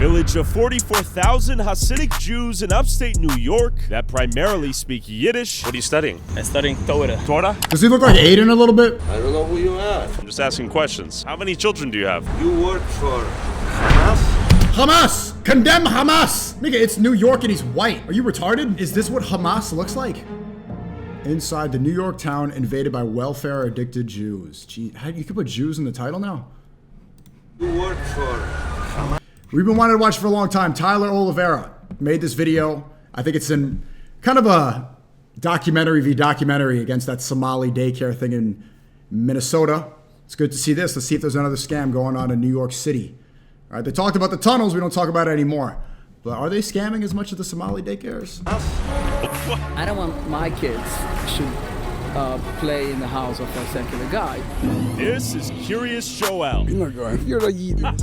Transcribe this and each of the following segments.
village of 44,000 Hasidic Jews in upstate New York that primarily speak Yiddish. What are you studying? I'm studying Torah. Torah? Does he look like Aiden a little bit? I don't know who you are. I'm just asking questions. How many children do you have? You work for Hamas? Hamas! Condemn Hamas! Nigga, it's New York and he's white. Are you retarded? Is this what Hamas looks like? Inside the New York town invaded by welfare-addicted Jews. Gee, you could put Jews in the title now? You work for Hamas? We've been wanting to watch for a long time. Tyler Oliveira made this video. I think it's in kind of a documentary against that Somali daycare thing in Minnesota. It's good to see this. Let's see if there's another scam going on in New York City. All right, they talked about the tunnels. We don't talk about it anymore. But are they scamming as much as the Somali daycares? I don't want my kids should play in the house of a secular guy. This is Curious Joel. You're a Yiddish.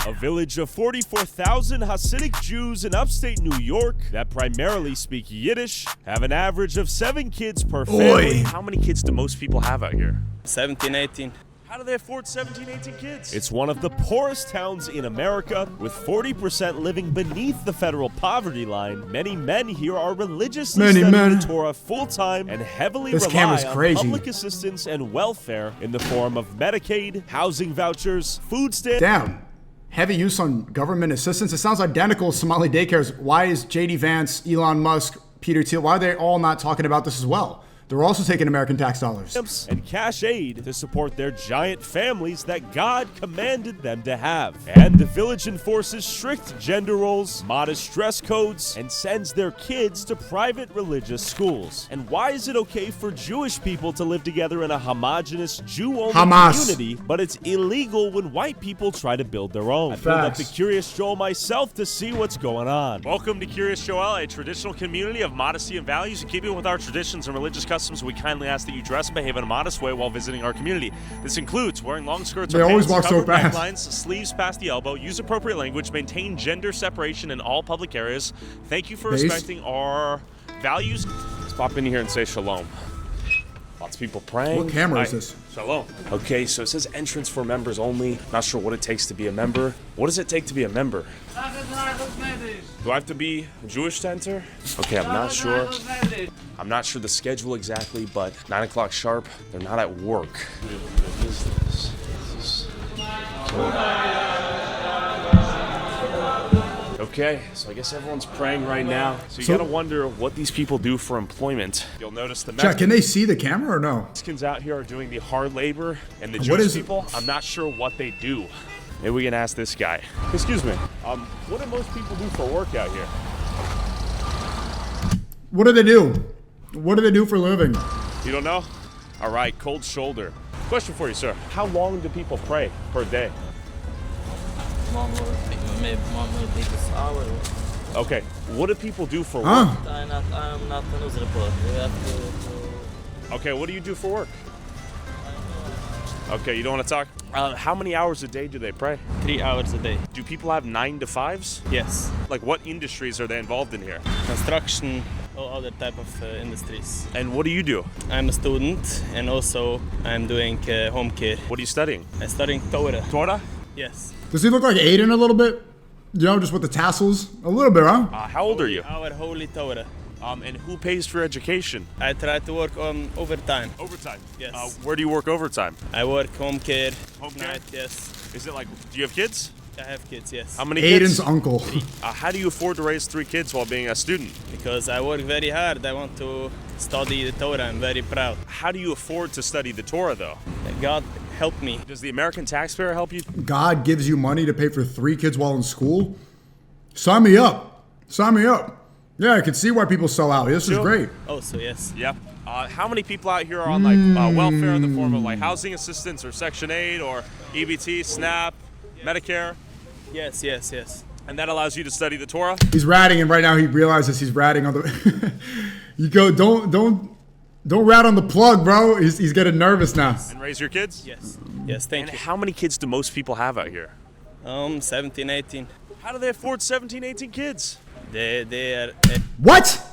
A village of 44,000 Hasidic Jews in upstate New York that primarily speak Yiddish have an average of 7 kids per family. How many kids do most people have out here? 17, 18. How do they afford 17, 18 kids? It's one of the poorest towns in America, with 40% living beneath the federal poverty line. Many men here are religiously studying the Torah full-time and heavily rely on public assistance and welfare in the form of Medicaid, housing vouchers, food stamps. Damn. Heavy use on government assistance. It sounds identical to Somali daycares. Why is J.D. Vance, Elon Musk, Peter Thiel, why are they all not talking about this as well? They're also taking American tax dollars. And cash aid to support their giant families that God commanded them to have. And the village enforces strict gender roles, modest dress codes, and sends their kids to private religious schools. And why is it okay for Jewish people to live together in a homogenous Jew-only community, but it's illegal when white people try to build their own? I pulled up the Curious Joel myself to see what's going on. Welcome to Curious Joel, a traditional community of modesty and values. In keeping with our traditions and religious customs, we kindly ask that you dress and behave in a modest way while visiting our community. This includes wearing long skirts or pants, covered necklines, sleeves past the elbow, use appropriate language, maintain gender separation in all public areas. Thank you for respecting our values. Let's pop in here and say shalom. Lots of people praying. What camera is this? Shalom. Okay, so it says entrance for members only. Not sure what it takes to be a member. What does it take to be a member? Do I have to be Jewish to enter? Okay, I'm not sure. I'm not sure the schedule exactly, but 9 o'clock sharp, they're not at work. What is this? Okay, so I guess everyone's praying right now. So you gotta wonder what these people do for employment. You'll notice the Jack, can they see the camera or no? Mexicans out here are doing the hard labor, and the Jewish people, I'm not sure what they do. Maybe we can ask this guy. Excuse me. What do most people do for work out here? What do they do? What do they do for a living? You don't know? All right, cold shoulder. Question for you, sir. How long do people pray per day? Okay, what do people do for work? I'm not a news reporter. Okay, what do you do for work? Okay, you don't want to talk? How many hours a day do they pray? 3 hours a day. Do people have 9 to 5s? Yes. Like, what industries are they involved in here? Construction, all other type of industries. And what do you do? I'm a student, and also I'm doing home care. What are you studying? I'm studying Torah. Torah? Yes. Does he look like Aiden a little bit? You know, just with the tassels? A little bit, huh? How old are you? Our holy Torah. And who pays for education? I try to work on overtime. Overtime? Yes. Where do you work overtime? I work home care. Home care? Night, yes. Is it like, do you have kids? I have kids, yes. How many kids? Aiden's uncle. How do you afford to raise 3 kids while being a student? Because I work very hard. I want to study the Torah. I'm very proud. How do you afford to study the Torah, though? God help me. Does the American taxpayer help you? God gives you money to pay for 3 kids while in school? Sign me up. Sign me up. Yeah, I can see why people sell out. This is great. Oh, so yes. Yep. How many people out here are on welfare in the form of like housing assistance or Section 8 or EBT, SNAP, Medicare? Yes, yes, yes. And that allows you to study the Torah? He's ratting, and right now he realizes he's ratting on the. You go, don't rat on the plug, bro. He's getting nervous now. And raise your kids? Yes. Yes, thank you. And how many kids do most people have out here? 17, 18. How do they afford 17, 18 kids? They are. What?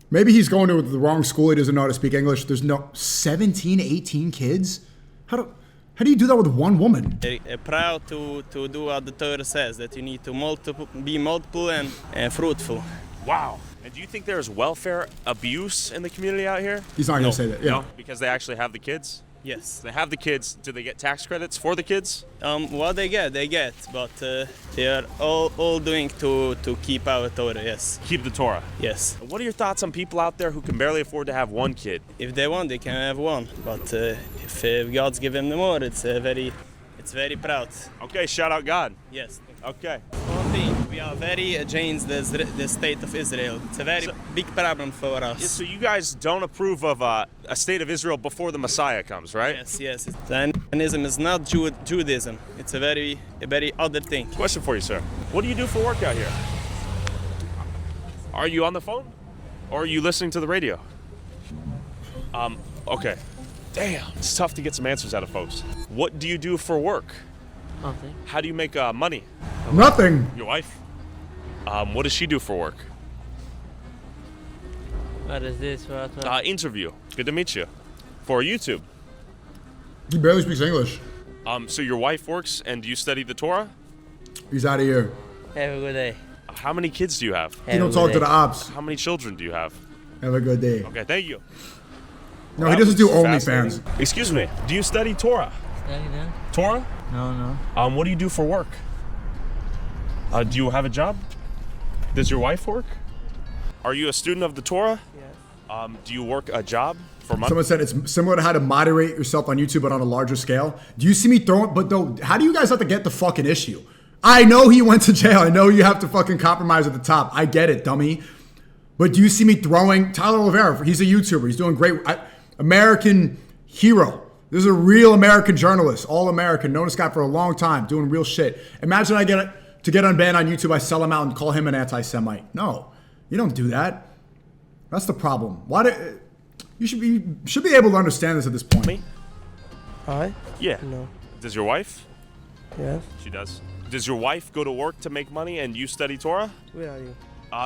Maybe he's going to the wrong school. He doesn't know how to speak English. There's no 17, 18 kids. How do? How do you do that with one woman? Proud to do what the Torah says, that you need to be multiple and fruitful. Wow. And do you think there's welfare abuse in the community out here? He's not going to say that. Yeah. No, because they actually have the kids? Yes. They have the kids. Do they get tax credits for the kids? What they get, but they are all doing to keep our Torah, yes. Keep the Torah. Yes. What are your thoughts on people out there who can barely afford to have one kid? If they want, they can have one. But if God's given them more, it's very proud. Okay, shout out God. Yes. Okay. One thing, we are very against the state of Israel. It's a very big problem for us. So you guys don't approve of a state of Israel before the Messiah comes, right? Yes. Zionism is not Judaism. It's a very other thing. Question for you, sir. What do you do for work out here? Are you on the phone? Or are you listening to the radio? Okay. Damn, it's tough to get some answers out of folks. What do you do for work? Nothing. How do you make money? Nothing. Your wife? What does she do for work? What is this? Interview. Good to meet you. For YouTube. He barely speaks English. So your wife works and do you study the Torah? He's out of here. Have a good day. How many kids do you have? He don't talk to the ops. How many children do you have? Have a good day. Okay, thank you. No, he doesn't do OnlyFans. Excuse me. Do you study Torah? Study that? Torah? No. What do you do for work? Do you have a job? Does your wife work? Are you a student of the Torah? Yes. Do you work a job for money? Someone said it's similar to how to moderate yourself on YouTube, but on a larger scale. Do you see me throwing? But though, how do you guys have to get the fucking issue? I know he went to jail. I know you have to fucking compromise at the top. I get it, dummy. But do you see me throwing Tyler Oliveira? He's a YouTuber. He's doing great. American hero. This is a real American journalist, all American, known this guy for a long time, doing real shit. Imagine I get unbanned on YouTube, I sell him out and call him an anti-Semite. No, you don't do that. That's the problem. You should be able to understand this at this point. Me? I? Yeah. No. Does your wife? Yes. She does. Does your wife go to work to make money and you study Torah? Where are you?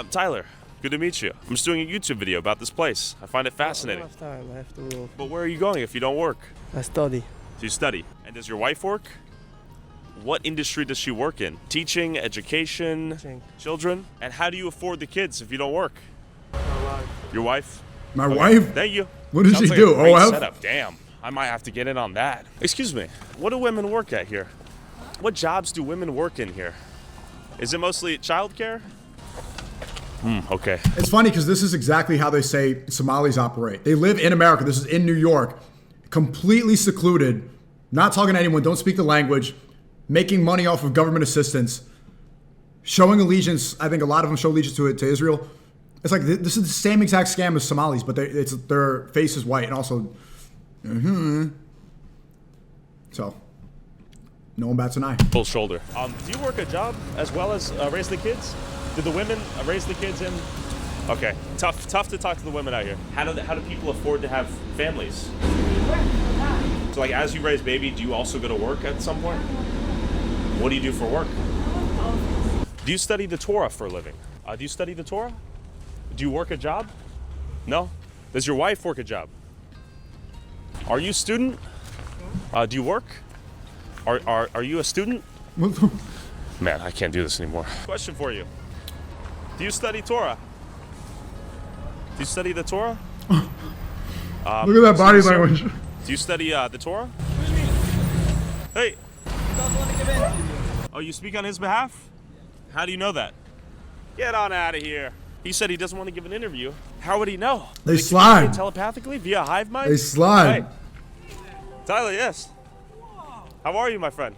Tyler, good to meet you. I'm just doing a YouTube video about this place. I find it fascinating. I don't have time. I have to move. But where are you going if you don't work? I study. So you study. And does your wife work? What industry does she work in? Teaching, education, children? And how do you afford the kids if you don't work? My wife. Your wife? My wife? Thank you. What does Sounds she like do? a great OF? setup. Damn. I might have to get in on that. Excuse me. What do women work at here? What jobs do women work in here? Is it mostly childcare? Okay. It's funny because this is exactly how they say Somalis operate. They live in America. This is in New York. Completely secluded. Not talking to anyone. Don't speak the language. Making money off of government assistance. Showing allegiance. I think a lot of them show allegiance to Israel. It's like this is the same exact scam as Somalis, but their face is white and also. So, no one bats an eye. Full shoulder. Do you work a job as well as raise the kids? Do the women raise the kids in? Okay, tough to talk to the women out here. How do people afford to have families? So like as you raise baby, do you also go to work at some point? What do you do for work? Do you study the Torah for a living? Do you study the Torah? Do you work a job? No? Does your wife work a job? Are you a student? Do you work? Are you a student? Man, I can't do this anymore. Question for you. Do you study Torah? Do you study the Torah? Look at that body language. Do you study the Torah? Hey. Oh, you speak on his behalf? How do you know that? Get on out of here. He said he doesn't want to give an interview. How would he know? They slide. Communicate telepathically via hive mind? They slide. Hey. Tyler, yes. How are you, my friend?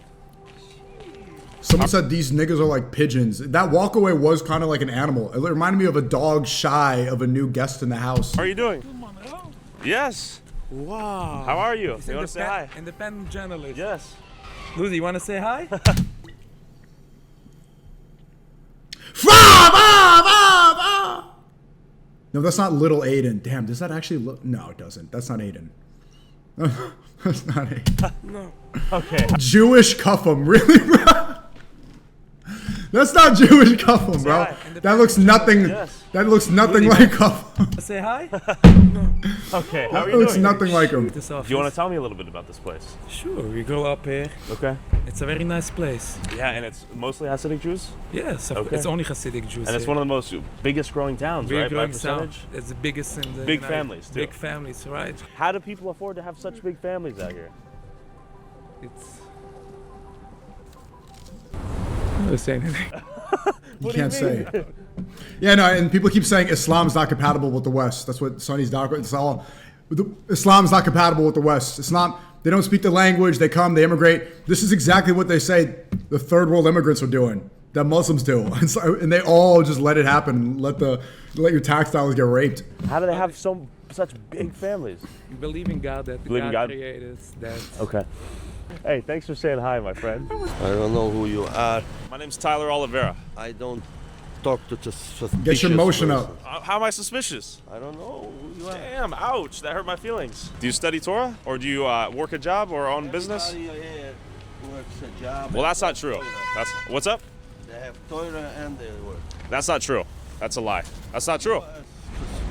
Someone said these niggas are like pigeons. That walk away was kind of like an animal. It reminded me of a dog shy of a new guest in the house. How are you doing? Yes. Wow. How are you? You want to say hi? Independent journalist. Yes. Lucy, you want to say hi? No, that's not little Aiden. Damn, does that actually look? No, it doesn't. That's not Aiden. That's not Aiden. No. Okay. Jewish Cuffham, really, bro? That's not Jewish Cuffham, bro. That looks nothing. Yes. That looks nothing like Cuffham. Say hi? No. Okay, how are That you looks doing? nothing like him. This office. Do you want to tell me a little bit about this place? Sure, we grow up here. Okay. It's a very nice place. Yeah, and it's mostly Hasidic Jews? Yes, Okay. it's only Hasidic Jews. And it's one of the most biggest growing towns, Big right? By growing town. percentage? It's the biggest in the Big United- families, too. Big families, right? How do people afford to have such big families out here? It's. I'm not saying anything. You can't say. Yeah, no, and people keep saying Islam's not compatible with the West. That's what Sonny's doc. It's all Islam's not compatible with the West. It's not. They don't speak the language. They come. They immigrate. This is exactly what they say the third world immigrants are doing. That Muslims do, and they all just let it happen. Let your tax dollars get raped. How do they have such big families? You believe in God that Believe in God God? created that. Okay. Hey, thanks for saying hi, my friend. I don't know who you are. My name's Tyler Oliveira. I don't talk to just suspicious Get your motion person. up. How am I suspicious? I don't know who you are. Damn, ouch, that hurt my feelings. Do you study Torah? Or do you work a job or own business? Everybody here works a job. Well, that's not true. What's up? They have Torah and they work. That's not true. That's a lie. That's not true.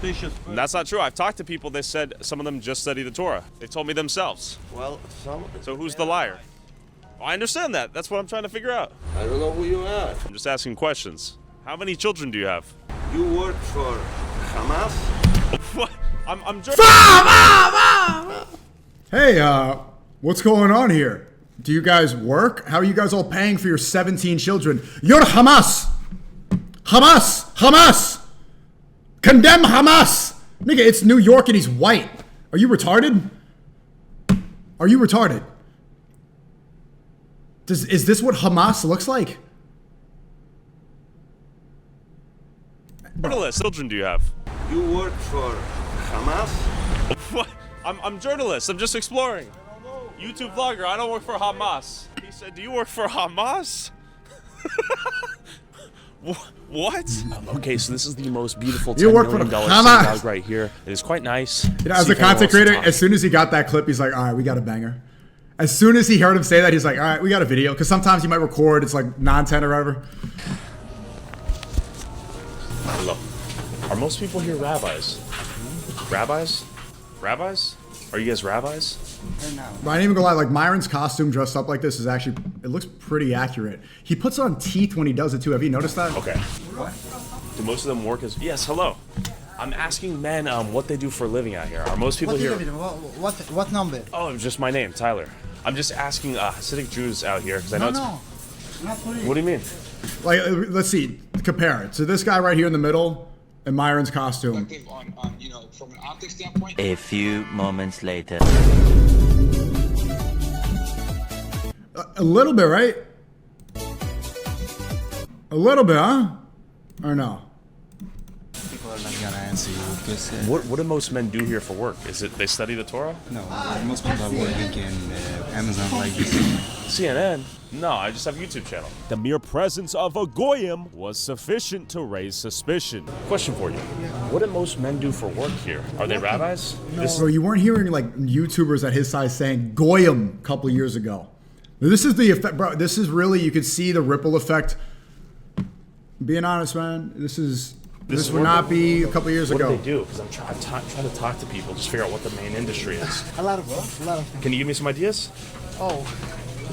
Suspicious person. That's not true. I've talked to people, they said some of them just study the Torah. They told me themselves. Well, some. So who's the liar? I understand that. That's what I'm trying to figure out. I don't know who you are. I'm just asking questions. How many children do you have? You work for Hamas? What? I'm joking. Hey, what's going on here? Do you guys work? How are you guys all paying for your 17 children? You're Hamas! Hamas! Hamas! Condemn Hamas! Nigga, it's New York and he's white. Are you retarded? Are you retarded? Is this what Hamas looks like? Journalist. Children do you have? You work for Hamas? What? I'm journalist. I'm just exploring. YouTube vlogger. I don't work for Hamas. He said, do you work for Hamas? What? Okay, so this is the most beautiful $10 You work for million Hamas. synagogue right here. It is quite nice. You know, as a content creator, as soon as he got that clip, he's like, all right, we got a banger. As soon as he heard him say that, he's like, all right, we got a video. Because sometimes you might record, it's like non-10 or whatever. Hello. Are most people here rabbis? Rabbis? Rabbis? Are you guys rabbis? But I ain't even gonna lie, like Myron's costume dressed up like this is actually, it looks pretty accurate. He puts on teeth when he does it too. Have you noticed that? Okay. Do most of them work as... Yes, hello. I'm asking men what they do for a living out here. Are most people here... What number? Oh, just my name, Tyler. I'm just asking Hasidic Jews out here because I know it's... Not for you. What do you mean? Like, let's see, compare it. So this guy right here in the middle and Myron's costume. From an optic standpoint. A few moments later. A little bit, right? A little bit, huh? Or no? People are not gonna answer you because What do most men do here for work? Is it they study the Torah? no, most people are working in Amazon like this. CNN? No, I just have a YouTube channel. The mere presence of a goyim was sufficient to raise suspicion. Question for you. What do most men do for work here? Are they rabbis? Bro, you weren't hearing like YouTubers at his size saying Goyim a couple years ago. This is the effect, bro. This is really, you could see the ripple effect. Being honest, man, this would not be a couple years ago. What do they do? Because I'm trying to talk to people, just figure out what the main industry is. A lot of. Can you give me some ideas? Oh,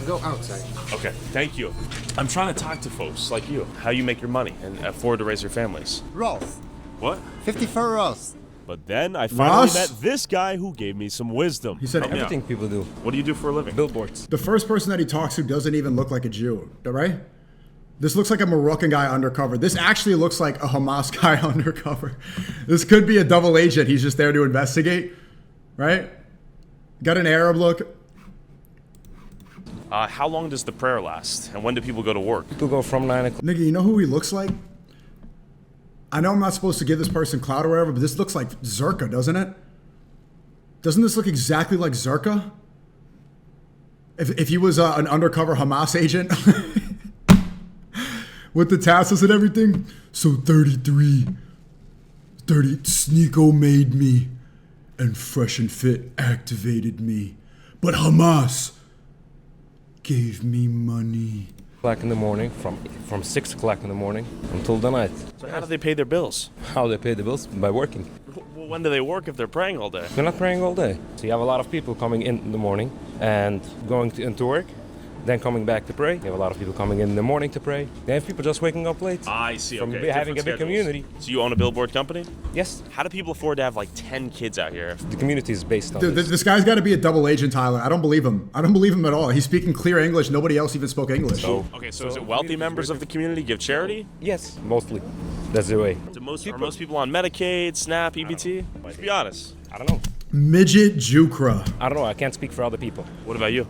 go outside. Okay, thank you. I'm trying to talk to folks like you, how you make your money and afford to raise your families. Ross. What? 54 Ross. But then I finally Ross? met this guy who gave me some wisdom. He said Help me out. Everything people do. What do you do for a living? Billboards. the first person that he talks to doesn't even look like a Jew, right? This looks like a Moroccan guy undercover. This actually looks like a Hamas guy undercover. This could be a double agent. He's just there to investigate, right? Got an Arab look. How long does the prayer last? And when do people go to work? People go from 9 o'clock. Nigga, you know who he looks like? I know I'm not supposed to give this person clout or whatever, but this looks like Zerka, doesn't it? Doesn't this look exactly like Zerka? If he was an undercover Hamas agent with the tassels and everything. So 30 SNEAKO made me and Fresh and Fit activated me. But Hamas gave me money. O'clock in the morning, from 6 o'clock in the morning until the night. So how do they pay their bills? How they pay the bills? By working. But when do they work if they're praying all day? They're not praying all day. So you have a lot of people coming in the morning and going into work, then coming back to pray. You have a lot of people coming in the morning to pray. They have people just waking up late. I see, From okay. having a big community. So you own a billboard company? Yes. How do people afford to have like 10 kids out here? The community is based on Dude, this. this guy's got to be a double agent, Tyler. I don't believe him. I don't believe him at all. He's speaking clear English. Nobody else even spoke English. Okay, so is it wealthy members of the community give charity? Yes, mostly. That's the way. Are most people on Medicaid, SNAP, EBT? Let's be honest. I don't know. Midget Jukra. I don't know. I can't speak for other people. What about you?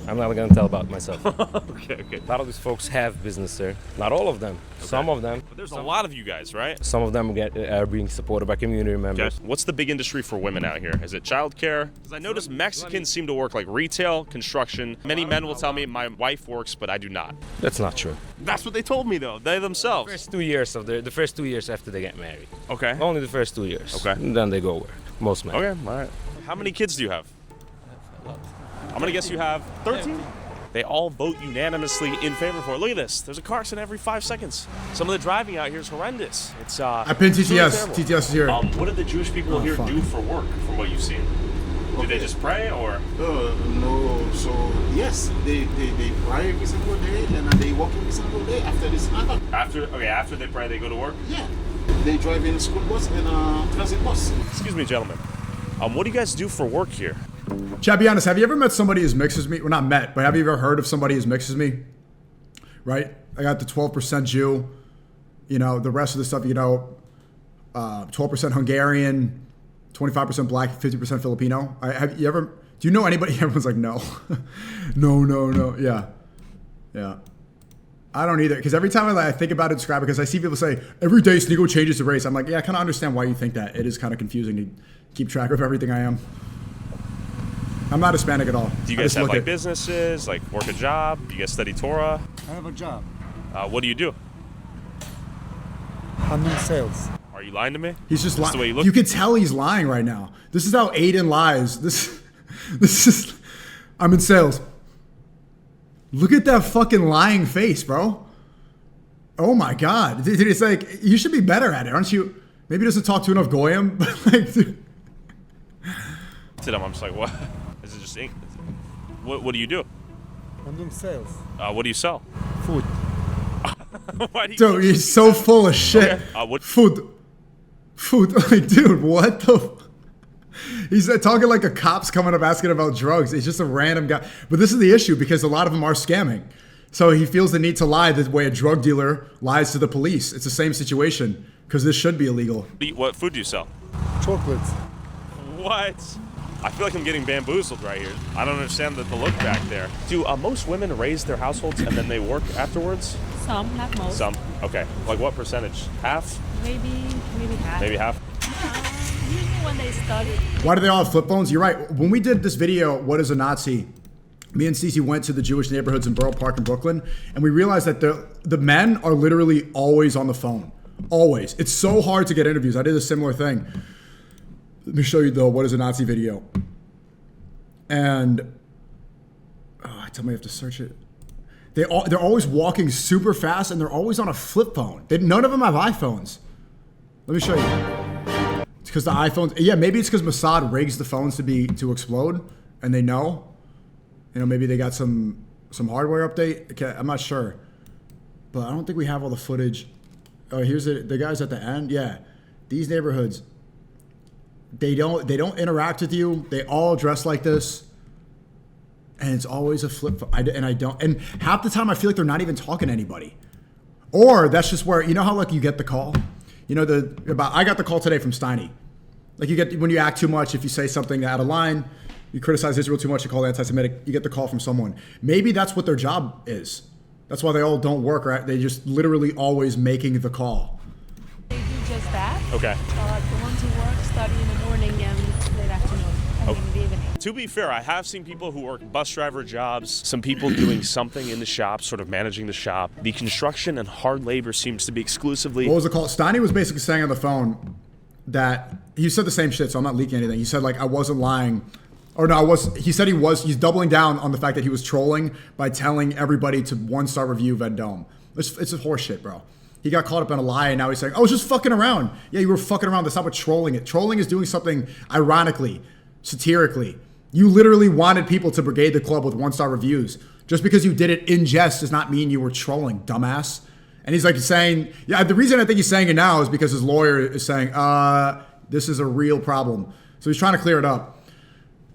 I'm not going to tell about myself. Okay. A lot of these folks have business there. Not all of them. Okay. Some of them. But there's a lot of you guys, right? Some of them are being supported by community members. Okay. What's the big industry for women out here? Is it childcare? Because I noticed Mexicans seem to work like retail, construction. Many men will tell me my wife works, but I do not. That's not true. That's what they told me, though. They themselves. The first 2 years after they get married. Okay. Only the first 2 years. Okay. And then they go work. Most men. Okay, all right. How many kids do you have? I'm going to guess you have 13? They all vote unanimously in favor for it. Look at this. There's a car accident every 5 seconds. Some of the driving out here is horrendous. It's I pinned TTS. really TTS is here. What do the Jewish people here fuck. do for work, from what you've seen? Do they just pray, or? No. So yes, they pray every single day, and they walk every single day after this. After they pray, they go to work? Yeah. They drive in school bus and transit bus. Excuse me, gentlemen. What do you guys do for work here? Chad, be honest, have you ever met somebody as mixed as me? Well, not met, but have you ever heard of somebody as mixed as me? Right? I got the 12% Jew, you know, the rest of the stuff, you know, 12% Hungarian, 25% black, 50% Filipino. Do you know anybody? Everyone's like, no. No. Yeah. I don't either. Because every time I think about it, describe it, because I see people say, every day SNEAKO changes the race. I'm like, yeah, I kind of understand why you think that. It is kind of confusing to keep track of everything I am. I'm not Hispanic at all. Do you guys have like businesses, like work a job? Do you guys study Torah? I have a job. What do you do? I'm in sales. Are you lying to me? He's just lying. The way you look? You can tell he's lying right now. This is how Aiden lies. This is. I'm in sales. Look at that fucking lying face, bro. Oh my god, it's like you should be better at it, aren't you? Maybe he doesn't talk to enough goyim, but like, dude. To them, I'm just like, what? Is it just ink? What do you do? I'm doing sales. What do you sell? Food. Why do you? Dude, he's so full of shit. Okay. What? Food. Like, dude, what the? He's talking like a cop's coming up asking about drugs. He's just a random guy. But this is the issue because a lot of them are scamming. So he feels the need to lie the way a drug dealer lies to the police. It's the same situation because this should be illegal. What food do you sell? Chocolates. What? I feel like I'm getting bamboozled right here. I don't understand the look back there. Do most women raise their households and then they work afterwards? Some, not most. Some. Okay. Like what percentage? Half? Maybe half. Maybe half? Usually when they study. Why do they all have flip phones? You're right. When we did this video, What is a Nazi? Me and Cece went to the Jewish neighborhoods in Borough Park in Brooklyn, and we realized that the men are literally always on the phone. Always. It's so hard to get interviews. I did a similar thing. Let me show you the What is a Nazi video. And tell me I have to search it. They're always walking super fast, and they're always on a flip phone. None of them have iPhones. Let me show you. It's because the iPhones. Yeah, maybe it's because Mossad rigs the phones to explode, and they know. You know, maybe they got some hardware update. Okay, I'm not sure, but I don't think we have all the footage. Oh, here's the guys at the end. Yeah, these neighborhoods. They don't interact with you. They all dress like this, and it's always a flip. And half the time I feel like they're not even talking to anybody, or that's just where how like you get the call. You know I got the call today from Steiny. Like you get when you act too much, if you say something out of line. You criticize Israel too much, you call it anti-Semitic, you get the call from someone. Maybe that's what their job is. That's why they all don't work, right? They just literally always making the call. They do just that. Okay. The ones who work study in the morning and late afternoon, and in the evening. To be fair, I have seen people who work bus driver jobs, some people doing something in the shop, sort of managing the shop. The construction and hard labor seems to be exclusively... What was the call? Steiny was basically saying on the phone that he said the same shit, so I'm not leaking anything. He said, like, I wasn't lying. Or no, he said he's doubling down on the fact that he was trolling by telling everybody to 1-star review Vendome. It's a horse shit, bro. he got caught up in a lie, and now he's saying, "I was just fucking around." Yeah, you were fucking around. That's not what trolling is. Trolling is doing something ironically, satirically. You literally wanted people to brigade the club with 1-star reviews. Just because you did it in jest does not mean you were trolling, dumbass. And he's like saying, yeah, the reason I think he's saying it now is because his lawyer is saying, this is a real problem. So he's trying to clear it up.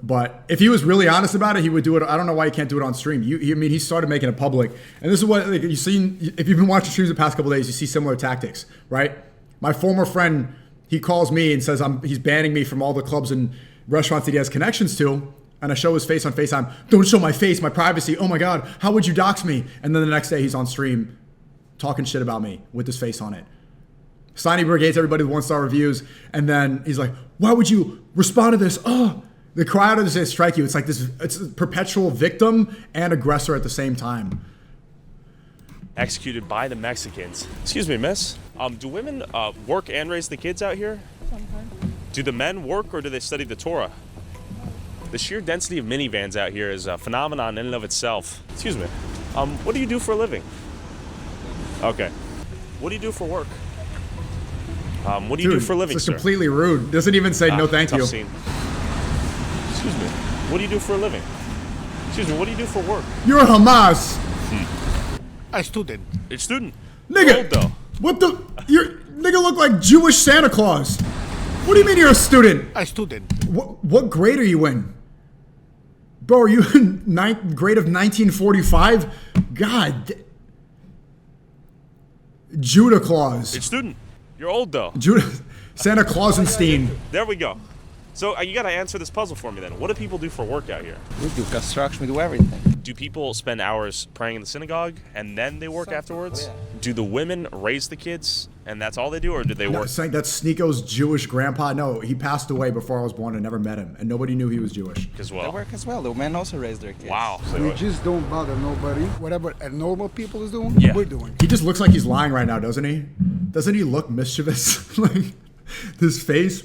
But if he was really honest about it, he would do it. I don't know why he can't do it on stream. I mean, he started making it public. And this is what, like, you've seen, if you've been watching streams the past couple of days, you see similar tactics, right? My former friend, he calls me and says he's banning me from all the clubs and restaurants that he has connections to. And I show his face on FaceTime. Don't show my face, my privacy. Oh my God, how would you dox me? And then the next day he's on stream talking shit about me with his face on it. Steiny brigades everybody with 1-star reviews. And then he's like, why would you respond to this? Oh, the crowd does it strike you. It's like this, it's a perpetual victim and aggressor at the same time. Executed by the Mexicans. Excuse me, miss. Do women work and raise the kids out here? Sometimes. Do the men work or do they study the Torah? The sheer density of minivans out here is a phenomenon in and of itself. Excuse me. What do you do for a living? Okay. What do you do for work? What do you do for a living, it's sir? completely rude. Doesn't even say no thank tough you. Scene. Excuse me. What do you do for a living? Excuse me. What do you do for work? You're Hamas. A student. A student. Nigga. Old, though. What the? Nigga look like Jewish Santa Claus. What do you mean you're a student? A student. What grade are you in? Bro, are you in 9th grade of 1945? God. Judah Claus. It's student. You're old, though. Judah. Santa Clausenstein. There we go. So you got to answer this puzzle for me then. What do people do for work out here? We do construction, we do everything. Do people spend hours praying in the synagogue and then they work afterwards? Yeah. Do the women raise the kids and that's all they do, or do they No, work? saying that's SNEAKO's Jewish grandpa. No, he passed away before I was born. I never met him, and nobody knew he was Jewish. As They well. work as well. The men also raise their kids. Wow. We just don't bother nobody. Whatever a normal people is doing, Yeah. we're doing. He just looks like he's lying right now, doesn't he? Doesn't he look mischievous? Like his face.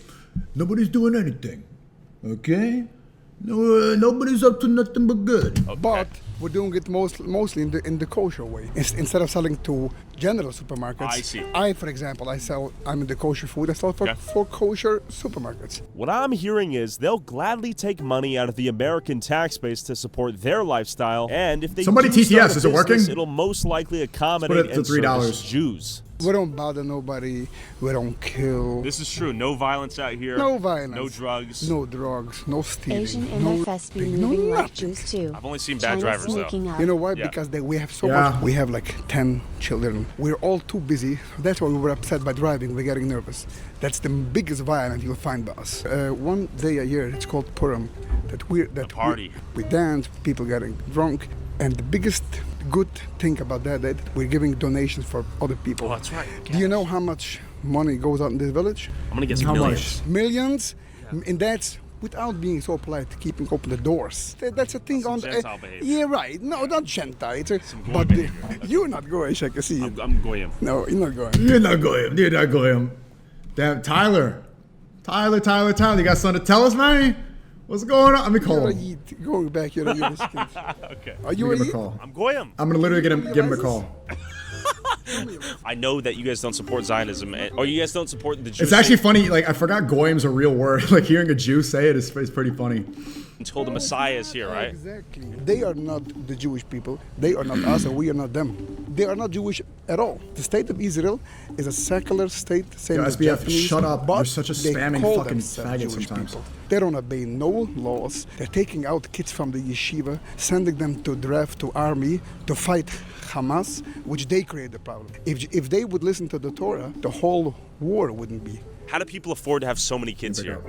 Nobody's doing anything. Okay? No, nobody's up to nothing but good. Okay. But we're doing it mostly in the kosher way. Instead of selling to general supermarkets, I see. For example, I'm in the kosher food. I sell for kosher supermarkets. What I'm hearing is they'll gladly take money out of the American tax base to support their lifestyle, and if they Somebody do start TTS, a is it working? business, it'll most likely accommodate Put it to and $3. service Jews. We don't bother nobody. We don't kill. This is true. No violence out here. No violence. No drugs. No drugs. No stealing. Asian no MFS be thing, no moving like nothing. Jews too. I've only seen bad China's drivers though. sneaking up. You know why? Yeah. Because we have so Yeah. much. We have like 10 children. We're all too busy. That's why we were upset by driving. We're getting nervous. That's the biggest violence you'll find by us. One day a year, it's called Purim. Party. We dance. People getting drunk. And the biggest good thing about that we're giving donations for other people. Oh, that's right. Do you know how much money goes out in this village? I'm gonna get some How millions. much? Millions. And that's without being so polite, keeping open the doors. That's a thing Some on the. Gentile behavior. Yeah, right. No, not Gentile. It's a, Some goy but behavior. you're not going, I can see it. I'm goyim. No, you're not going. You're not going. You're not going. Damn, Tyler. You got something to tell us, man? What's going on? Let me call You're a him. Yid. Going back, you're a Yiddish kid. Okay. Are you Give a him a Yid? call. I'm goyim. I'm gonna literally give him a call. I know that you guys don't support Zionism, or you guys don't support the Jews. It's actually funny. Like I forgot goyim's a real word. Like hearing a Jew say it is pretty funny. until the Messiah is here, right? Exactly. They are not the Jewish people. They are not us, and we are not them. They are not Jewish at all. The state of Israel is a secular state, same Yo, as SBF, Japanese, shut up. but You're such a they spamming call fucking themselves faggot Jewish sometimes. people. They don't obey no laws. They're taking out kids from the yeshiva, sending them to draft to army to fight Hamas, which they create the problem. If they would listen to the Torah, the whole war wouldn't be. How do people afford to have so many kids here?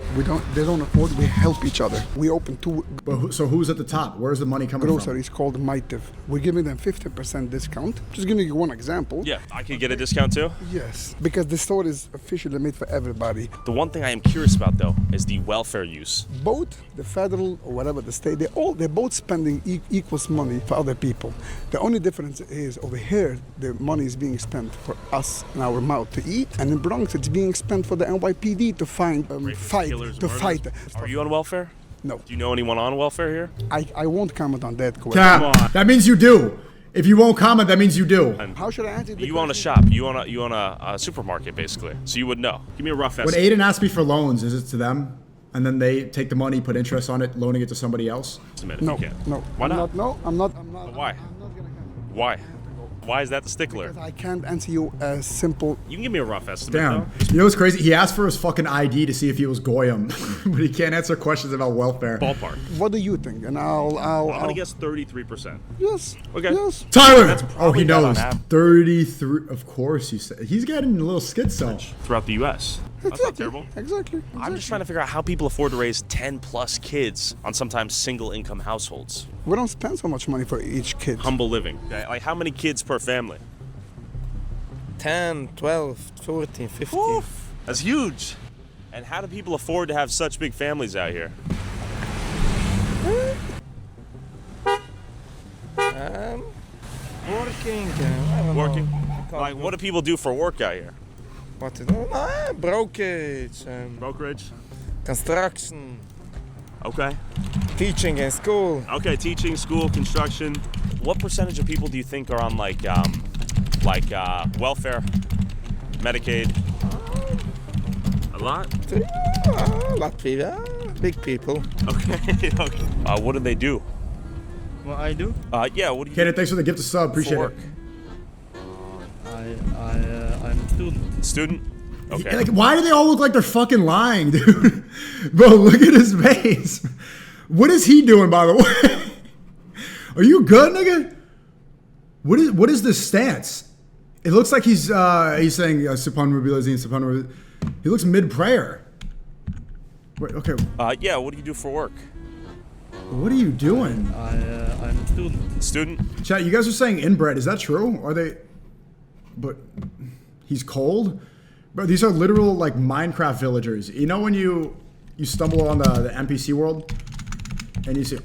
They don't afford. We help each other. We open two. But so who's at the top? Where's the money coming groceries called Maitiv. We're giving them 50% discount. Just giving you one example. Yeah, I could get a discount too? Yes, because the store is officially made for everybody. The one thing I am curious about though is the welfare use. Both the federal or whatever the state, they're both spending equals money for other people. The only difference is over here the money is being spent for us in our mouth to eat, and in Bronx it's being spent for the NYPD to fight. Are you on welfare? No. Do you know anyone on welfare here? I won't comment on that. Cap. That means you do. If you won't comment, that means you do. How should I answer the You own a question? shop. You own a supermarket, basically. So you would know. Give me a rough When estimate. Aiden asks me for loans, is it to them? And then they take the money, put interest on it, loaning it to somebody else? If No, you can. no. Why I'm not? No, I'm not. Why? Why? Why is that the stickler? I can't answer you a simple. You can give me a rough estimate, Damn. though. You know what's crazy? He asked for his fucking ID to see if he was Goyim, but he can't answer questions about welfare. Ballpark. What do you think? And I'm gonna guess 33%. Yes. Okay. Yes. Tyler! That's Oh, probably he about knows. on average. 33. Of course, he said. He's getting a little schizo. Throughout the U.S. That's not terrible. Exactly. I'm just trying to figure out how people afford to raise 10 plus kids on sometimes single income households. We don't spend so much money for each kid. Humble living. Okay? Like how many kids per family? 10, 12, 14, 15. Oof, that's huge. And how do people afford to have such big families out here? Working. I don't Working? know. Like what do people do for work out here? What to do? Brokerage. Brokerage? Construction. Okay. Teaching in school. Okay, teaching, school, construction. What percentage of people do you think are on like welfare, Medicaid? A lot? A lot of people. Big people. Okay. Okay. What do they do? What I do? Yeah. What do you? Kaden, thanks for the gift of sub. Appreciate work? it. I'm a student. Student. Okay. Like, why do they all look like they're fucking lying, dude? Bro, look at his face. What is he doing, by the way? Are you good, nigga? What is this stance? It looks like he's saying Supan Rubilazine, Supan Rubilazine. He looks mid-prayer. Wait, okay. Yeah. What do you do for work? What are you doing? I'm a student. Student. Chat, you guys are saying inbred. Is that true? Are they? But he's cold? Bro, these are literal like Minecraft villagers. You know when you stumble on the NPC world and you see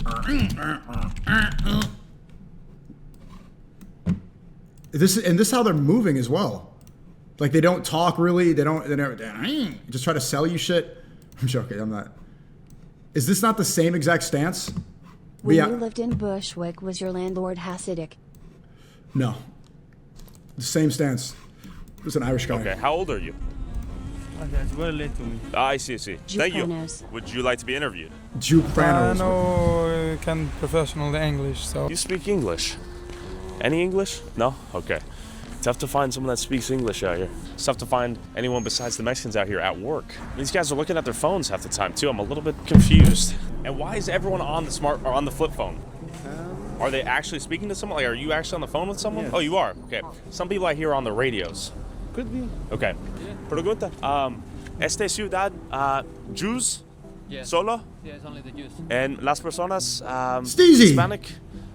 this is how they're moving as well. Like they don't talk really. They don't just try to sell you shit. I'm joking. I'm not. Is this not the same exact stance? When you lived in Bushwick, was your landlord Hasidic? No. The same stance. It was an Irish guy. Okay. How old are you? That's very late to me. I see. Thank you. Jupranos. Would you like to be interviewed? Jupranos. No, can professional English, so. You speak English? Any English? No? Okay. Tough to find someone that speaks English out here. It's tough to find anyone besides the Mexicans out here at work. These guys are looking at their phones half the time too. I'm a little bit confused. And why is everyone on the smart or on the flip phone? Are they actually speaking to someone? Like, are you actually on the phone with someone? Yes. Oh, you are. Okay. Some people I hear are on the radios. Could be. Okay. Pregunta. Este ciudad Jews? Yes. Solo? Yeah, it's only the Jews. And las personas Steezy. Hispanic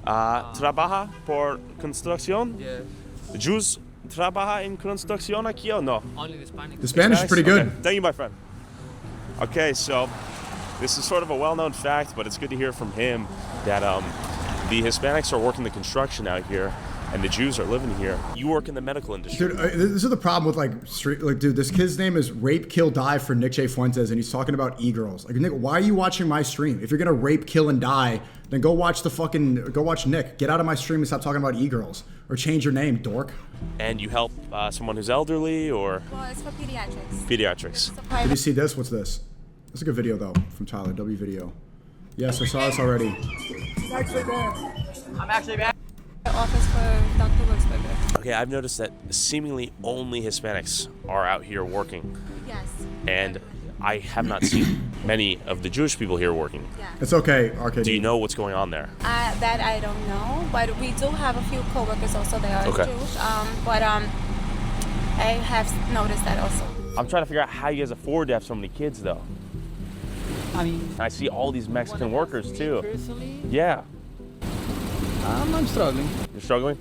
trabaja por construcción? Yes. Jews trabaja en construcción aquí o no? Only the Hispanic. The Spanish is pretty good. Okay. Thank you, my friend. Okay, so this is sort of a well-known fact, but it's good to hear from him that the Hispanics are working the construction out here, and the Jews are living here. You work in the medical industry. Dude, this is the problem with dude, this kid's name is Rape, Kill, Die for Nick J. Fuentes, and he's talking about e-girls. Like, Nick, why are you watching my stream? If you're gonna rape, kill, and die, then go watch Nick. Get out of my stream and stop talking about e-girls. Or change your name, dork. And you help someone who's elderly, or? Well, it's for pediatrics. Pediatrics. Did you see this? What's this? This is a good video, though, from Tyler, W Video. Yes, I saw this already. I'm actually back. Office for Dr. Wurzburger. Okay, I've noticed that seemingly only Hispanics are out here working. Yes. And I have not seen many of the Jewish people here working. Yeah. It's okay, RKD. Do you know what's going on there? That I don't know, but we do have a few coworkers also that are Okay. Jewish. But I have noticed that also. I'm trying to figure out how you guys afford to have so many kids, though. I mean, I see all these Mexican workers, too. personally, Yeah. I'm struggling. You're struggling?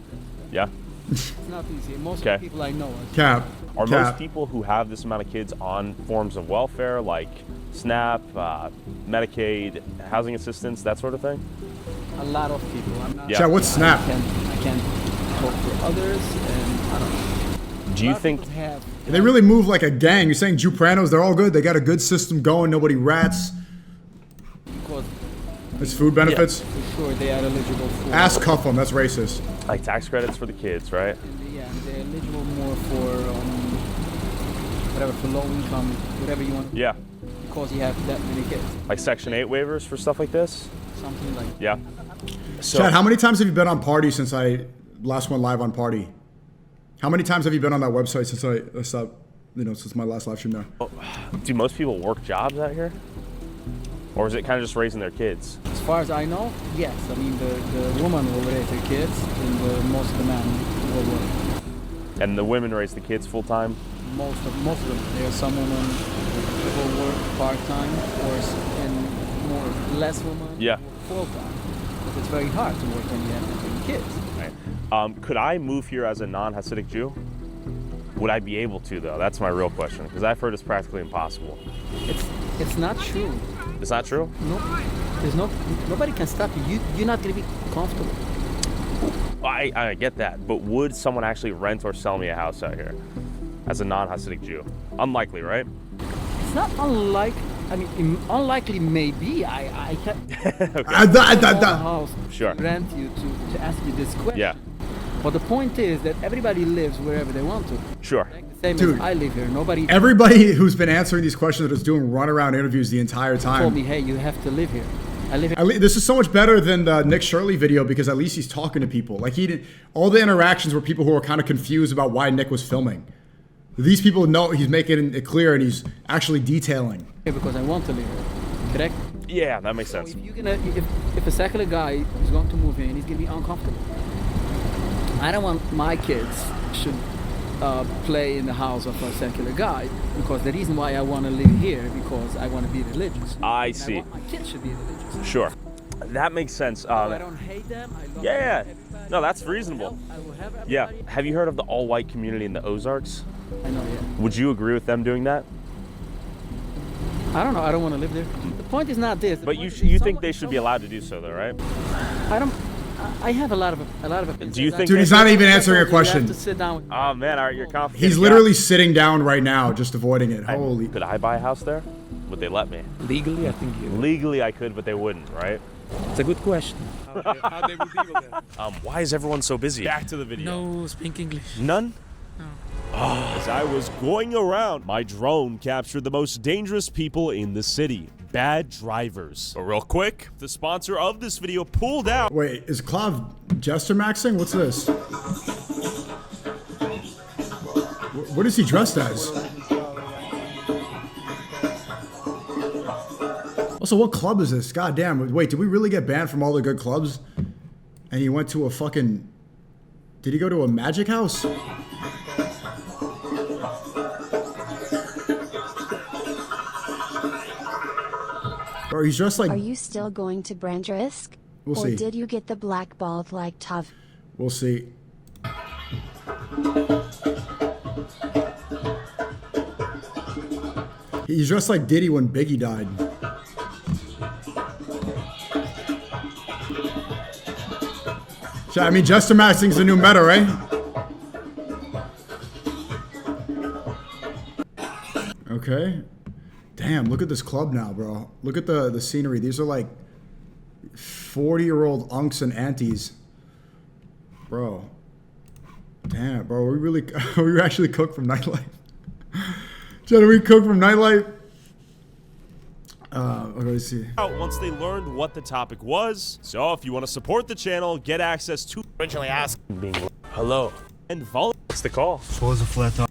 Yeah. It's not easy. Most of Okay. the people I know are. Cap. Are Cap. most people who have this amount of kids on forms of welfare, like SNAP, Medicaid, housing assistance, that sort of thing? A lot of people. I'm not. Yeah. Chat, what's Snap? I can't talk for others, and I don't know. Do you think They really move like a gang. You're saying Jupranos, they're all good. They got a good system going. Nobody rats. Because It's food benefits. for sure they are eligible for. Ass cuff them. That's racist. Like tax credits for the kids, right? Yeah, and they're eligible more for whatever, for low income, whatever you want. Yeah. Because you have that many kids. Like Section 8 waivers for stuff like this? Something like. Yeah. So, Chad, how many times have you been on Party since I last went live on Party? How many times have you been on that website since I stopped, since my last live stream there? do most people work jobs out here? Or is it kind of just raising their kids? As far as I know, yes. I mean, the woman will raise her kids, and most of the men will work. And the women raise the kids full time? Most of them. There are some women who will work part-time, and less women Yeah. work full-time. But it's very hard to work when you have kids. Right. Could I move here as a non-Hasidic Jew? Would I be able to, though? That's my real question, because I've heard it's practically impossible. It's not true. It's not true? No, nobody can stop you. You're not going to be comfortable. I get that, but would someone actually rent or sell me a house out here as a non-Hasidic Jew? Unlikely, right? It's not unlikely. I mean, unlikely maybe. I can Okay. Sure. Rent you to ask you this question. Yeah. But the point is that everybody lives wherever they want to. Sure. Same Dude, as I live here. Nobody. Everybody who's been answering these questions is doing runaround interviews the entire time. Told me, hey, you have to live here. I live here. This is so much better than the Nick Shirley video because at least he's talking to people. Like all the interactions were people who were kind of confused about why Nick was filming. These people know he's making it clear and he's actually detailing. Because I want to live here. Correct? Yeah, that makes sense. So if a secular guy is going to move in, he's going to be uncomfortable. I don't want my kids should play in the house of a secular guy, because the reason why I want to live here because I want to be religious. I see. I want my kids should be religious. Sure. That makes sense. I don't hate them. I love yeah. everybody. No, that's reasonable. I will have everybody. Yeah. Have you heard of the all-white community in the Ozarks? I know, yeah. Would you agree with them doing that? I don't know. I don't want to live there. The point is not this. But you think they should be allowed to do so, though, right? I have a lot of opinions. Do you think? Dude, he's not even answering a question. You have to sit down with Oh man, all right, you're confident. He's literally sitting down right now, just avoiding it. Holy. Could I buy a house there? Would they let me? Legally, I think you. Legally, I could, but they wouldn't, right? It's a good question. How they will deal with that? Why is everyone so busy? Back to the video. No speak English. None? No. As I was going around, my drone captured the most dangerous people in the city. Bad drivers. But real quick, the sponsor of this video pulled out. Wait, is Clav Jester Maxing? What's this? What is he dressed as? Also, what club is this? God damn. Wait, did we really get banned from all the good clubs? And he went to a fucking... Did he go to a magic house? Or he's dressed like... Are you still going to Brandrisk? We'll or see. did you get the blackballed like Tav? We'll see. He's dressed like Diddy when Biggie died. I mean, Jester Maxing's the new meta, right? Okay. Damn, look at this club now, bro. Look at the scenery. These are like 40-year-old unks and aunties. Bro. Damn, bro. We actually cook from nightlife. Did we cook from nightlife? Okay, let's see. Once they learned what the topic was. So if you want to support the channel, get access to originally asked hello and volunteer. What's the call? So was a flat top.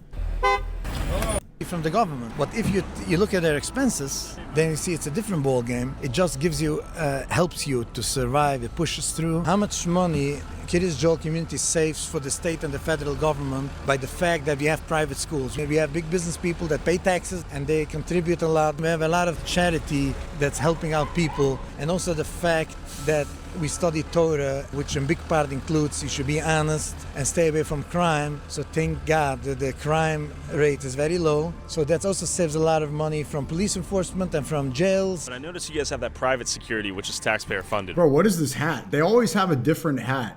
From the government, but if you look at their expenses, then you see it's a different ball game. It just gives you, helps you to survive. It pushes through. How much money Kiryas Joel community saves for the state and the federal government by the fact that we have private schools. We have big business people that pay taxes and they contribute a lot. We have a lot of charity that's helping out people, and also the fact that we study Torah, which in big part includes you should be honest and stay away from crime. So thank God that the crime rate is very low. So that also saves a lot of money from police enforcement and from jails. But I noticed you guys have that private security, which is taxpayer funded. Bro, what is this hat? They always have a different hat.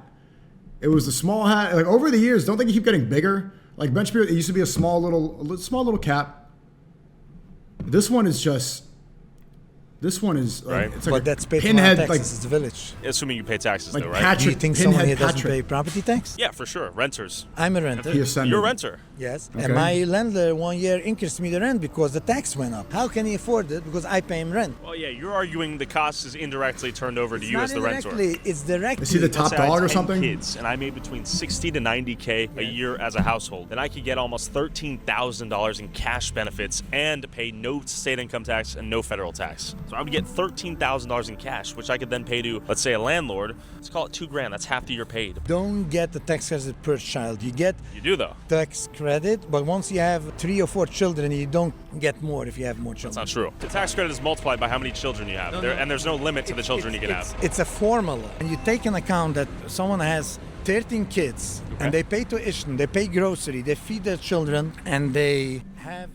It was the small hat. Like over the years, don't they keep getting bigger? Like Ben Shapiro, it used to be a small little cap. This one is just This one is Right. it's like But a that's paid pinhead, taxes. like It's the village. Assuming you pay taxes, Like though, right? Patrick- Do you think someone Pinhead here doesn't Patrick. pay property tax? Yeah, for sure. Renters. I'm a renter. He ascended. You're a renter. Yes. Okay. And my landlord 1 year increased me the rent because the tax went up. How can he afford it? Because I pay him rent. Well, yeah, you're arguing the cost is indirectly turned over to It's you not as the renter. indirectly, it's directly. Is he the top Let's say I had dog or 10 something? Kids, and I made between 60 to 90K a year as a household. Then I could get almost $13,000 in cash benefits and pay no state income tax and no federal tax. So I would get $13,000 in cash, which I could then pay to, let's say, a landlord. Let's call it $2,000. That's half the year paid. Don't get the tax credit per child. You get You do though. tax credit, but once you have 3 or 4 children, you don't get more if you have more children. That's not true. The tax credit is multiplied by how many children you have, and there's no limit to the children you can have. It's a formula. And you take into account that someone has 13 kids and they pay tuition, they pay grocery, they feed their children, and they have.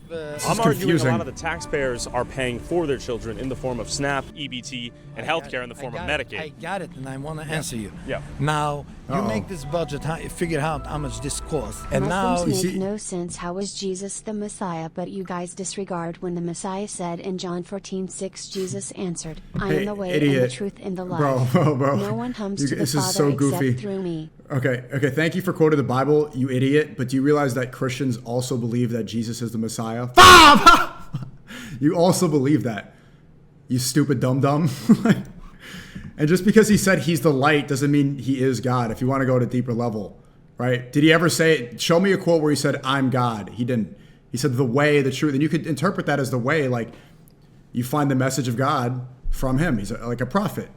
I'm arguing a lot of the taxpayers are paying for their children in the form of SNAP, EBT, and healthcare in the form of Medicaid. I got it, and I want to answer you. Yeah. Now, you make this budget, figure out how much this costs. And Muslims now. make no sense. How is Jesus the Messiah? But you guys disregard when the Messiah said in John 14:6, Jesus answered, I am the way and the truth and the life. Bro. No one comes to the This is Father so except goofy. through me. Okay. Thank you for quoting the Bible, you idiot. But do you realize that Christians also believe that Jesus is the Messiah? You also believe that, you stupid dum-dum. And just because he said he's the light doesn't mean he is God. If you want to go to a deeper level, right? Did he ever say, show me a quote where he said, I'm God? He didn't. He said the way, the truth. And you could interpret that as the way, like you find the message of God from him. He's like a prophet.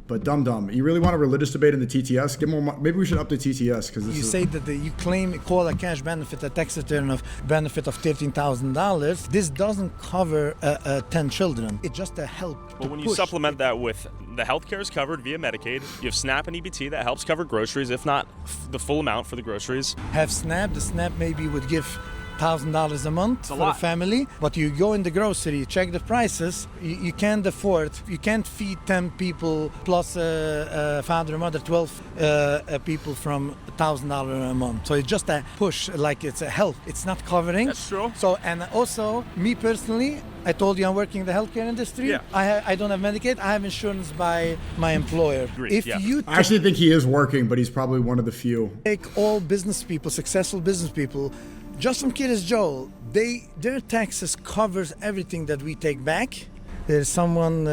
But dum-dum, you really want a religious debate in the TTS? Give more. Maybe we should up the TTS because You say that you call a cash benefit a tax return of benefit of $13,000. This doesn't cover 10 children. It's just a help. Well, when you supplement that with the healthcare is covered via Medicaid, you have SNAP and EBT that helps cover groceries, if not the full amount for the groceries. Have SNAP. The SNAP maybe would give $1,000 a month for a family, but you go in the grocery, check the prices, you can't afford, you can't feed 10 people plus a father and mother, 12 people from $1,000 a month. So it's just a push, like it's a help. It's not covering. That's true. So, and also, me personally, I told you I'm working in the healthcare industry. Yeah. I don't have Medicaid. I have insurance by my employer. Agreed, I actually think he is working, but he's probably one of the few. Take all business people, successful business people, just from Kid as Joel, their taxes covers everything that we take back. There's someone,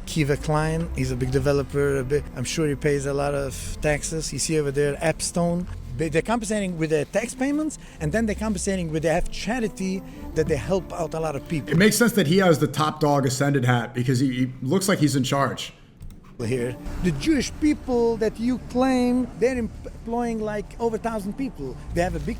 Kiva Klein, he's a big developer. I'm sure he pays a lot of taxes. You see over there, Epstone. They're compensating with their tax payments, and then they're compensating with they have charity that they help out a lot of people. It makes sense that he has the top dog ascended hat because he looks like he's in charge. Here, the Jewish people that you claim, they're employing like over 1,000 people. They have a big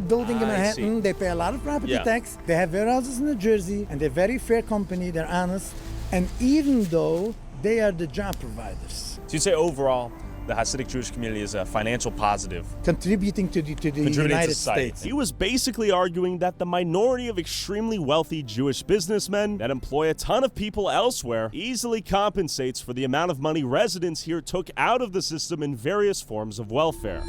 building in Manhattan. They pay a lot of property tax. They have warehouses in New Jersey, and they're a very fair company. They're honest, and even though they are the job providers. So you'd say overall, the Hasidic Jewish community is a financial positive, contributing to the United States. He was basically arguing that the minority of extremely wealthy Jewish businessmen that employ a ton of people elsewhere easily compensates for the amount of money residents here took out of the system in various forms of welfare.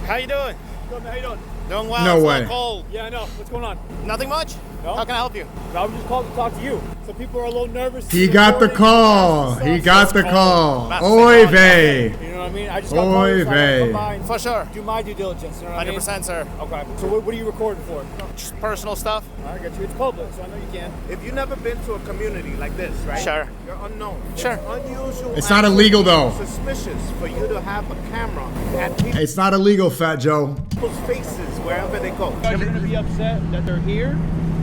How you doing? Good, how you doing? Doing well. No it's way. A little cold. Yeah, I know. What's going on? Nothing much? No? How can I help you? I was just called to talk to you. Some people are a little nervous. He got the call. He got the call. Oy vey. You know what I mean? I just got called Oy to come vey. by and For sure. do my due diligence. You know what I mean? 100%, sir. Okay. So what are you recording for? Just personal stuff. I got you. It's public, so I know you can. If you've never been to a community like this, right? Sure. You're unknown. Sure. It's unusual. It's not illegal, though. Suspicious for you to have a camera at It's not illegal, Fat Joe. people's faces wherever they go. You guys are going to be upset that they're here,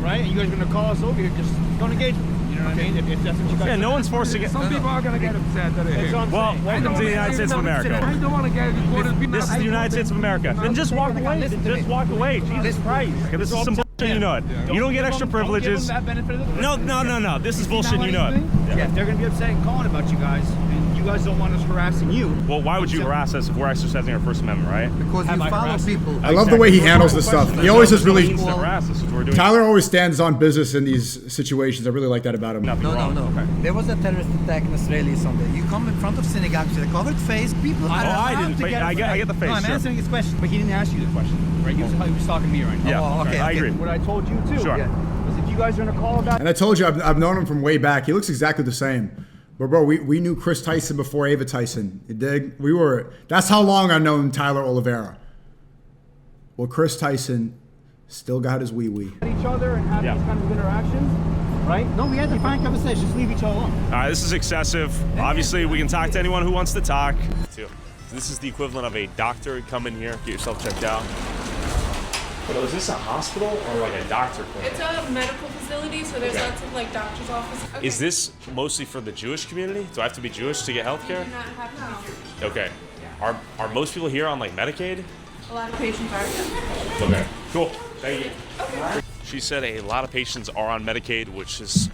right? And you guys are going to call us over here. Just don't engage with them. You know what I mean? If that's what you guys Yeah, no one's forced to get. Some people are going to get upset that they're here. Well, welcome to the United States of America. I don't want to get reported. This is the United States of America. Then just walk away. Just walk away. Jesus Christ. Okay, this is some bullshit, you know it. You don't get extra privileges. No. This is bullshit, you know it. Yeah, if they're going to be upset and calling about you guys, and you guys don't want us harassing you. Well, why would you harass us if we're exercising our First Amendment, right? Because you follow people. I love the way he handles this stuff. He always is really. Harass us if we're doing. Tyler always stands on business in these situations. I really like that about him. Nothing wrong. No. Okay. There was a terrorist attack in Australia Sunday. You come in front of synagogues with a covered face. People are I allowed didn't. to get I get the face. No, I'm sure. answering his question, but he didn't ask you the question, right? He was talking to me right now. Yeah. Oh, okay, I okay. agree. What I told you too. Sure. Was if You guys are gonna call about. And I told you, I've known him from way back. He looks exactly the same. But bro, we knew Chris Tyson before Ava Tyson. You dig? That's how long I've known Tyler Oliveira. Well, Chris Tyson still got his wee-wee. Each other and have these kinds of interactions, right? No, we had the fine conversation. Just leave each other alone. All right, this is excessive. Obviously, we can talk to anyone who wants to talk. This is the equivalent of a doctor. Come in here, get yourself checked out. But is this a hospital or like a doctor clinic? It's a medical facility, so there's lots of like doctor's offices. Okay. Is this mostly for the Jewish community? Do I have to be Jewish to get health care? Not have to. Okay. Are most people here on like Medicaid? A lot of patients are. Okay. Cool. Thank you. Okay. She said a lot of patients are on Medicaid, which is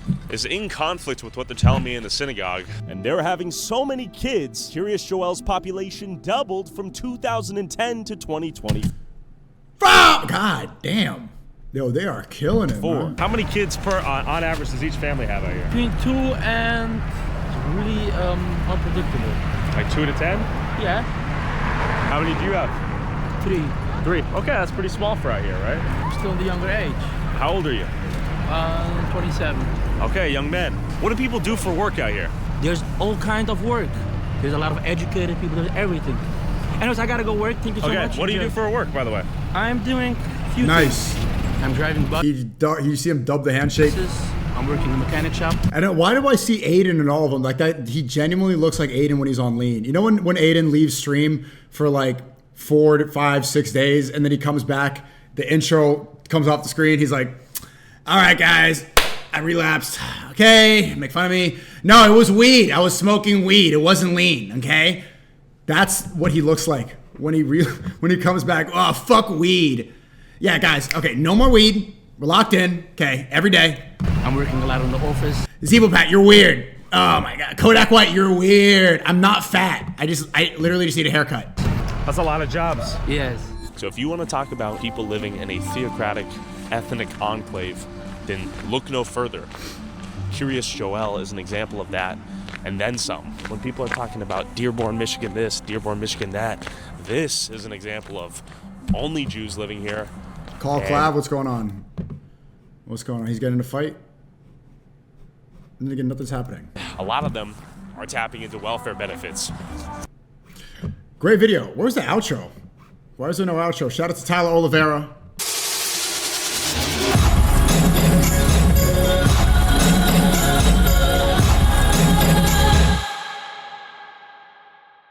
in conflict with what they're telling me in the synagogue. And they're having so many kids, Curious Joel's population doubled from 2010 to 2020. God damn. Yo, they are killing it, man. How many kids on average does each family have out here? Between 2 and really unpredictable. Like 2 to 10? Yeah. How many do you have? 3. 3. Okay, that's pretty small for out here, right? I'm still in the younger age. How old are you? 27. Okay, young man. What do people do for work out here? There's all kinds of work. There's a lot of educated people. There's everything. Anyways, I gotta go work. Thank you so much. What do you do for work, by the way? I'm doing few Nice. things. I'm driving buses. You see him dub the handshake? I'm working in a mechanic shop. And why do I see Aiden in all of them? Like that, he genuinely looks like Aiden when he's on lean. You know when Aiden leaves stream for like 4 to 5, 6 days, and then he comes back, the intro comes off the screen, he's like, all right, guys, I relapsed. Okay, make fun of me. No, it was weed. I was smoking weed. It wasn't lean, okay? That's what he looks like when he comes back. Oh, fuck weed. Yeah, guys, okay, no more weed. We're locked in, okay, every day. I'm working a lot in the office. Zebo Pat, you're weird. Oh my God, Kodak White, you're weird. I'm not fat. I literally just need a haircut. That's a lot of jobs. Yes. So if you want to talk about people living in a theocratic, ethnic enclave, then look no further. Curious Joel is an example of that, and then some. When people are talking about Dearborn, Michigan this, Dearborn, Michigan that, this is an example of only Jews living here. Call Clav, what's going on? What's going on? He's getting in a fight? And again, nothing's happening. A lot of them are tapping into welfare benefits. Great video. Where's the outro? Why is there no outro? Shout out to Tyler Oliveira.